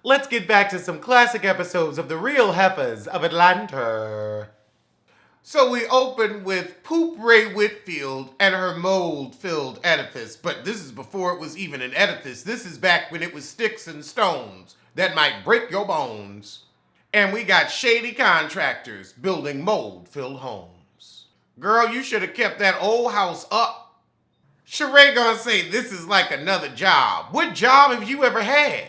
let's get back to some classic episodes of The Real Heifers of Atlanta. So we open with Poop Ray Whitfield and her mold-filled edifice. But this is before it was even an edifice. This is back when it was sticks and stones that might break your bones. And we got shady contractors building mold-filled homes. Girl, you should have kept that old house up. Sheree gonna say this is like another job. What job have you ever had?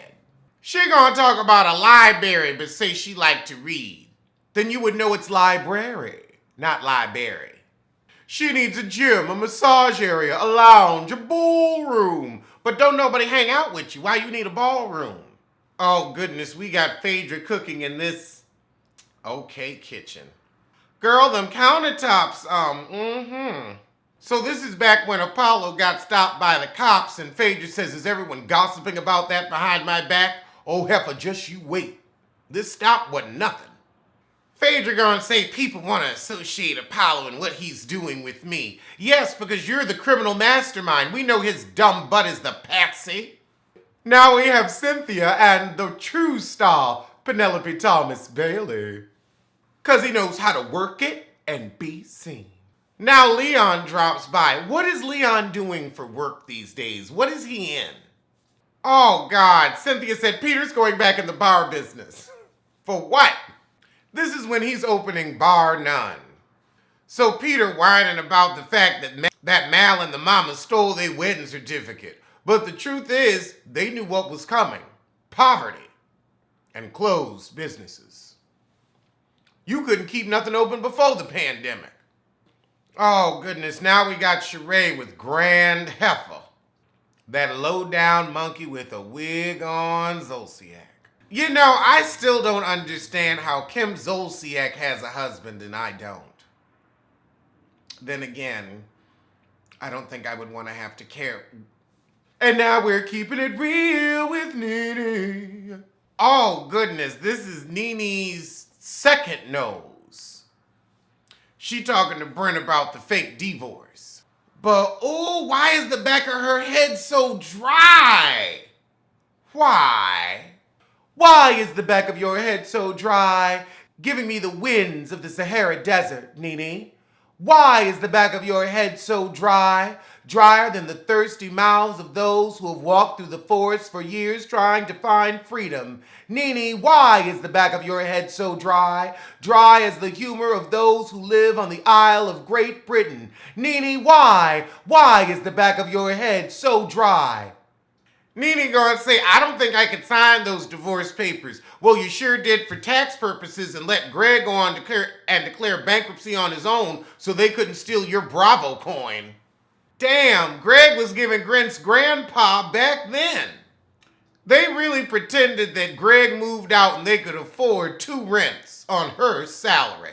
She gonna talk about a library but say she liked to read. Then you would know it's library, not library. She needs a gym, a massage area, a lounge, a ballroom. But don't nobody hang out with you. Why you need a ballroom? Oh goodness, we got Phaedra cooking in this okay kitchen. Girl, them countertops, So this is back when Apollo got stopped by the cops and Phaedra says, is everyone gossiping about that behind my back? Oh, heifer, just you wait. This stop wasn't nothing. Phaedra gonna say people want to associate Apollo and what he's doing with me. Yes, because you're the criminal mastermind. We know his dumb butt is the patsy. Now we have Cynthia and the true star, Penelope Thomas Bailey. Because he knows how to work it and be seen. Now Leon drops by. What is Leon doing for work these days? What is he in? Oh God, Cynthia said Peter's going back in the bar business. For what? This is when he's opening Bar None. So Peter whining about the fact that Mal and the mama stole their wedding certificate. But the truth is, they knew what was coming. Poverty and closed businesses. You couldn't keep nothing open before the pandemic. Oh goodness, now we got Sheree with Grand Heifer. That low-down monkey with a wig on Zolciak. You know, I still don't understand how Kim Zolciak has a husband and I don't. Then again, I don't think I would want to have to care. And now we're keeping it real with Nene. Oh goodness, this is Nene's second nose. She talking to Brent about the fake divorce. But oh, why is the back of her head so dry? Why? Why is the back of your head so dry, giving me the winds of the Sahara Desert, Nene? Why is the back of your head so dry, drier than the thirsty mouths of those who have walked through the forest for years trying to find freedom? Nene, why is the back of your head so dry, dry as the humor of those who live on the Isle of Great Britain? Nene, why is the back of your head so dry? Nene gonna say, I don't think I could sign those divorce papers. Well, you sure did for tax purposes and let Greg go on declare bankruptcy on his own so they couldn't steal your Bravo coin. Damn, Greg was giving Grant's grandpa back then. They really pretended that Greg moved out and they could afford 2 rents on her salary.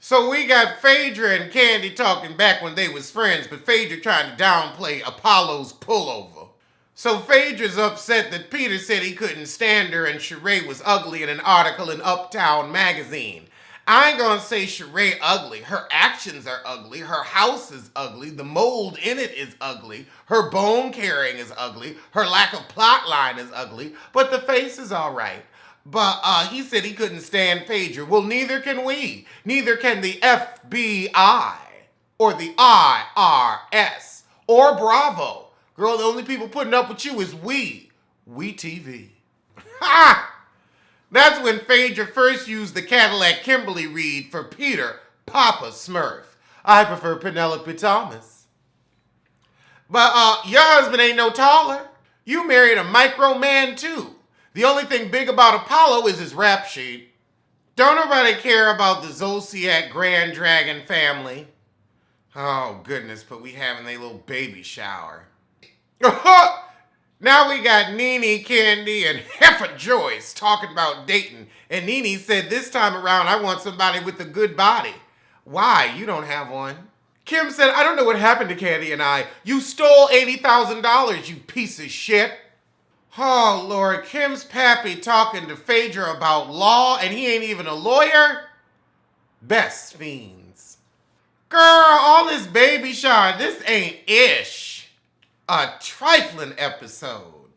So we got Phaedra and Candy talking back when they was friends, but Phaedra trying to downplay Apollo's pullover. So Phaedra's upset that Peter said he couldn't stand her and Sheree was ugly in an article in Uptown magazine. I ain't gonna say Sheree ugly. Her actions are ugly. Her house is ugly. The mold in it is ugly. Her bone carrying is ugly. Her lack of plot line is ugly. But the face is all right. But he said he couldn't stand Phaedra. Well, neither can we. Neither can the FBI or the IRS or Bravo. Girl, the only people putting up with you is we TV. Ha! That's when Phaedra first used the Cadillac Kimberly Reed for Peter, Papa Smurf. I prefer Penelope Thomas. But your husband ain't no taller. You married a micro man too. The only thing big about Apollo is his rap sheet. Don't nobody care about the Zolciak Grand Dragon family. Oh goodness, but we having a little baby shower. Now we got Nene, Candy, and Heifer Joyce talking about dating. And Nene said, this time around, I want somebody with a good body. Why? You don't have one. Kim said, I don't know what happened to Candy and I. You stole $80,000, you piece of shit. Oh, Lord. Kim's pappy talking to Phaedra about law, and he ain't even a lawyer? Best fiends. Girl, all this baby shower, this ain't ish. A trifling episode.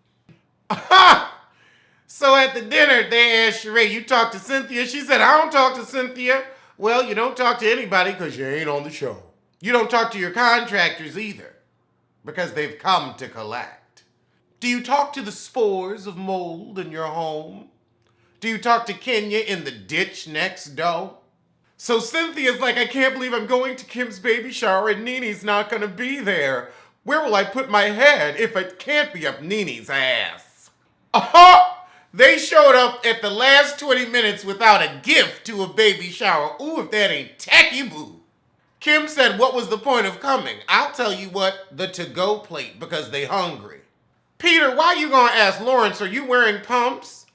So at the dinner, they asked Sheree, you talk to Cynthia? She said, I don't talk to Cynthia. Well, you don't talk to anybody because you ain't on the show. You don't talk to your contractors either because they've come to collect. Do you talk to the spores of mold in your home? Do you talk to Kenya in the ditch next door? So Cynthia's like, I can't believe I'm going to Kim's baby shower and Nene's not going to be there. Where will I put my head if it can't be up Nene's ass? They showed up at the last 20 minutes without a gift to a baby shower. Ooh, if that ain't tacky boo. Kim said, what was the point of coming? I'll tell you what, the to-go plate because they hungry. Peter, why you gonna ask Lawrence, are you wearing pumps?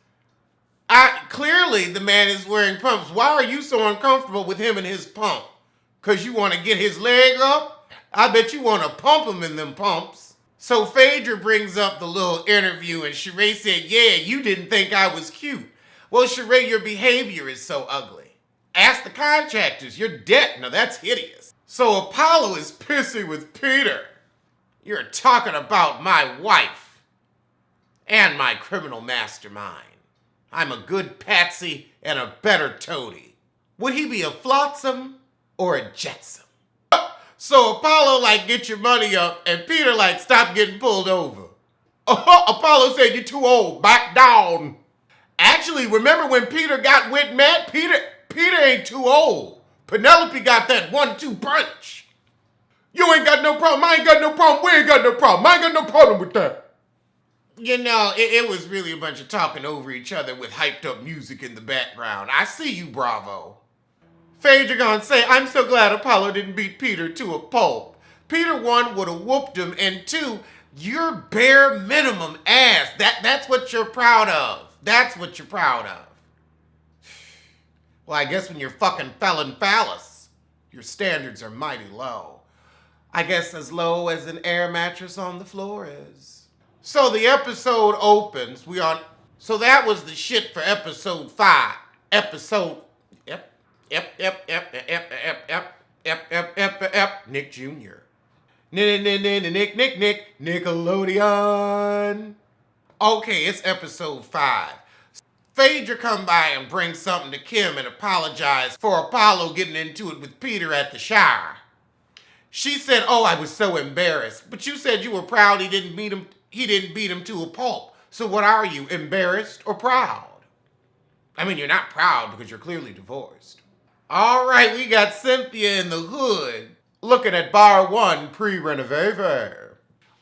Clearly the man is wearing pumps. Why are you so uncomfortable with him and his pump? Because you want to get his leg up? I bet you want to pump him in them pumps. So Phaedra brings up the little interview and Sheree said, yeah, you didn't think I was cute. Well, Sheree, your behavior is so ugly. Ask the contractors, your debt, now that's hideous. So Apollo is pissy with Peter. You're talking about my wife and my criminal mastermind. I'm a good patsy and a better toady. Would he be a flotsam or a jetsam? So Apollo like, get your money up, and Peter like, stop getting pulled over. Apollo said, you're too old, back down. Actually, remember when Peter got with Matt? Peter ain't too old. Penelope got that 1-2 punch. You ain't got no problem, I ain't got no problem, we ain't got no problem, I ain't got no problem with that. You know, it was really a bunch of talking over each other with hyped up music in the background. I see you, Bravo. Phaedra gonna say, I'm so glad Apollo didn't beat Peter to a pulp. Peter, 1, would have whooped him, and 2, you're bare minimum ass. That's what you're proud of. That's what you're proud of. Well, I guess when you're fucking felon phallus, your standards are mighty low. I guess as low as an air mattress on the floor is. So the episode opens. So that was the shit for episode 5. Nick Jr. Nick, Nickelodeon. Okay, it's episode 5. Phaedra come by and bring something to Kim and apologize for Apollo getting into it with Peter at the shower. She said, oh, I was so embarrassed. But you said you were proud he didn't beat him to a pulp. So what are you, embarrassed or proud? I mean, you're not proud because you're clearly divorced. All right, we got Cynthia in the hood looking at bar 1 pre-renovation.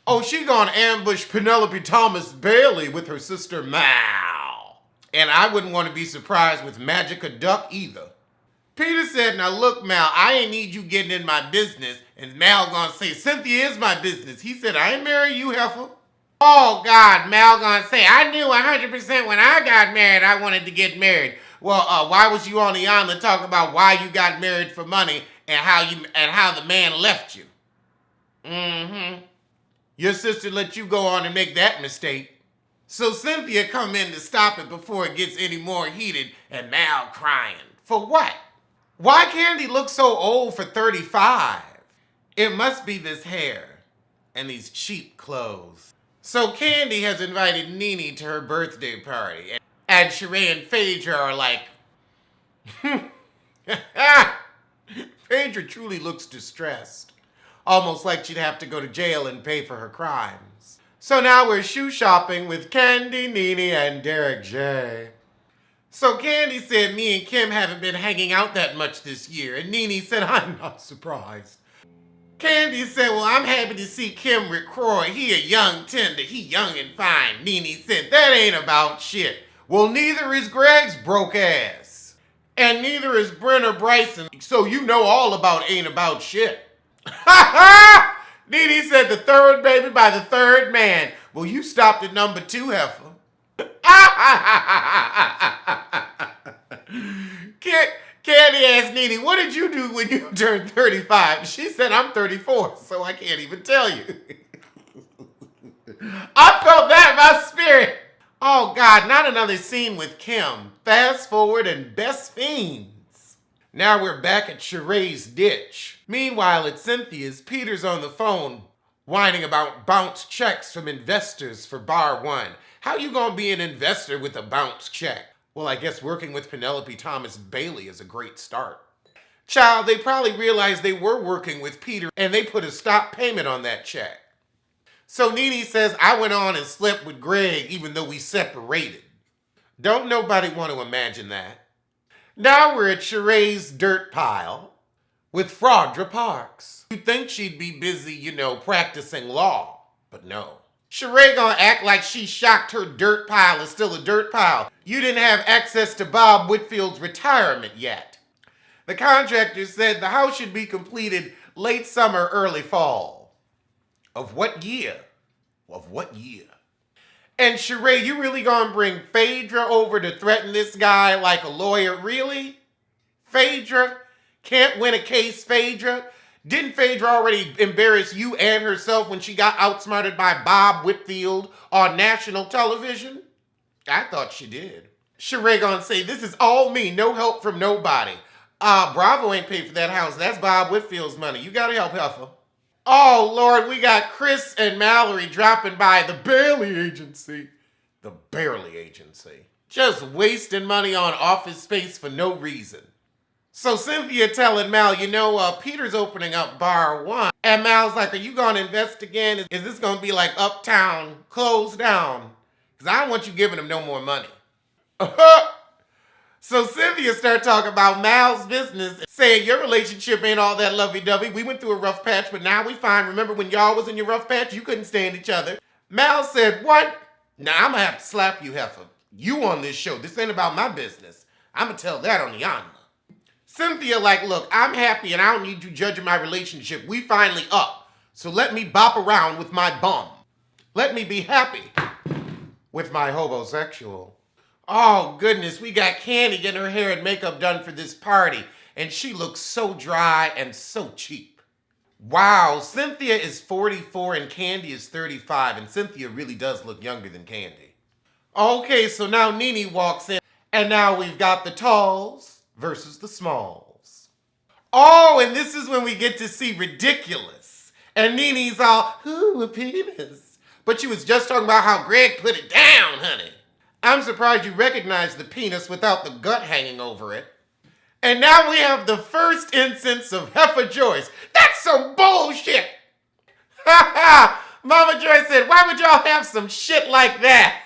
Oh, she gonna ambush Penelope Thomas Bailey with her sister Mal. And I wouldn't want to be surprised with Magica Duck either. Peter said, now look, Mal, I ain't need you getting in my business. And Mal gonna say, Cynthia is my business. He said, I ain't marry you, heifer. Oh, God, Mal gonna say, I knew 100% when I got married I wanted to get married. Well, why was you on the island talking about why you got married for money and how the man left you? Mm-hmm. Your sister let you go on and make that mistake. So Cynthia come in to stop it before it gets any more heated and Mal crying. For what? Why Candy look so old for 35? It must be this hair and these cheap clothes. So Candy has invited Nene to her birthday party. And Sheree and Phaedra are like, Phaedra truly looks distressed. Almost like she'd have to go to jail and pay for her crimes. So now we're shoe shopping with Candy, Nene, and Derek J. So Candy said me and Kim haven't been hanging out that much this year. And Nene said, I'm not surprised. Candy said, well, I'm happy to see Kim McCroy. He a young tender. He young and fine. Nene said, that ain't about shit. Well, neither is Greg's broke ass. And neither is Brenner Bryson. So you know all about ain't about shit. Nene said the third baby by the third man. Well, you stopped at number 2, heifer. Candy asked Nene, what did you do when you turned 35? She said, I'm 34, so I can't even tell you. I felt that in my spirit. Oh, God, not another scene with Kim. Fast forward and best fiends. Now we're back at Sheree's ditch. Meanwhile, at Cynthia's, Peter's on the phone whining about bounced checks from investors for bar 1. How you gonna be an investor with a bounce check? Well, I guess working with Penelope Thomas Bailey is a great start. Child, they probably realized they were working with Peter and they put a stop payment on that check. So Nene says, I went on and slept with Greg even though we separated. Don't nobody want to imagine that. Now we're at Sheree's dirt pile with Fraudra Parks. You'd think she'd be busy, practicing law, but no. Sheree gonna act like she shocked her dirt pile is still a dirt pile. You didn't have access to Bob Whitfield's retirement yet. The contractor said the house should be completed late summer, early fall. Of what year? Of what year? And Sheree, you really gonna bring Phaedra over to threaten this guy like a lawyer? Really? Phaedra? Can't win a case, Phaedra? Didn't Phaedra already embarrass you and herself when she got outsmarted by Bob Whitfield on national television? I thought she did. Sheree gonna say, this is all me, no help from nobody. Bravo ain't paid for that house. That's Bob Whitfield's money. You gotta help Heffa. Oh, Lord, we got Chris and Mallory dropping by the Bailey Agency. The Barely Agency. Just wasting money on office space for no reason. So Cynthia telling Mal, Peter's opening up bar 1. And Mal's like, are you going to invest again? Is this going to be like Uptown closed down? Because I don't want you giving him no more money. So Cynthia started talking about Mal's business, saying your relationship ain't all that lovey-dovey. We went through a rough patch, but now we fine. Remember when y'all was in your rough patch? You couldn't stand each other. Mal said, what? Now I'm going to have to slap you, heifer. You on this show. This ain't about my business. I'm going to tell that on the honor. Cynthia like, look, I'm happy and I don't need you judging my relationship. We finally up. So let me bop around with my bum. Let me be happy with my homosexual. Oh, goodness, we got Candy getting her hair and makeup done for this party. And she looks so dry and so cheap. Wow, Cynthia is 44 and Candy is 35. And Cynthia really does look younger than Candy. Okay, so now Nene walks in. And now we've got the talls versus the smalls. Oh, and this is when we get to see Ridiculous. And Nene's all, ooh, a penis. But she was just talking about how Greg put it down, honey. I'm surprised you recognize the penis without the gut hanging over it. And now we have the first instance of Heifer Joyce. That's some bullshit. Ha ha! Mama Joyce said, why would y'all have some shit like that?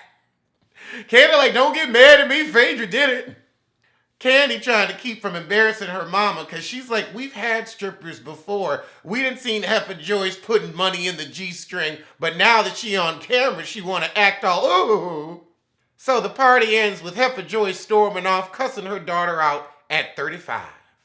Candy like, don't get mad at me, Phaedra did it. Candy trying to keep from embarrassing her mama because she's like, we've had strippers before. We didn't see Heifer Joyce putting money in the G-string, but now that she on camera, she want to act all, ooh. So the party ends with Heifer Joyce storming off, cussing her daughter out at 35.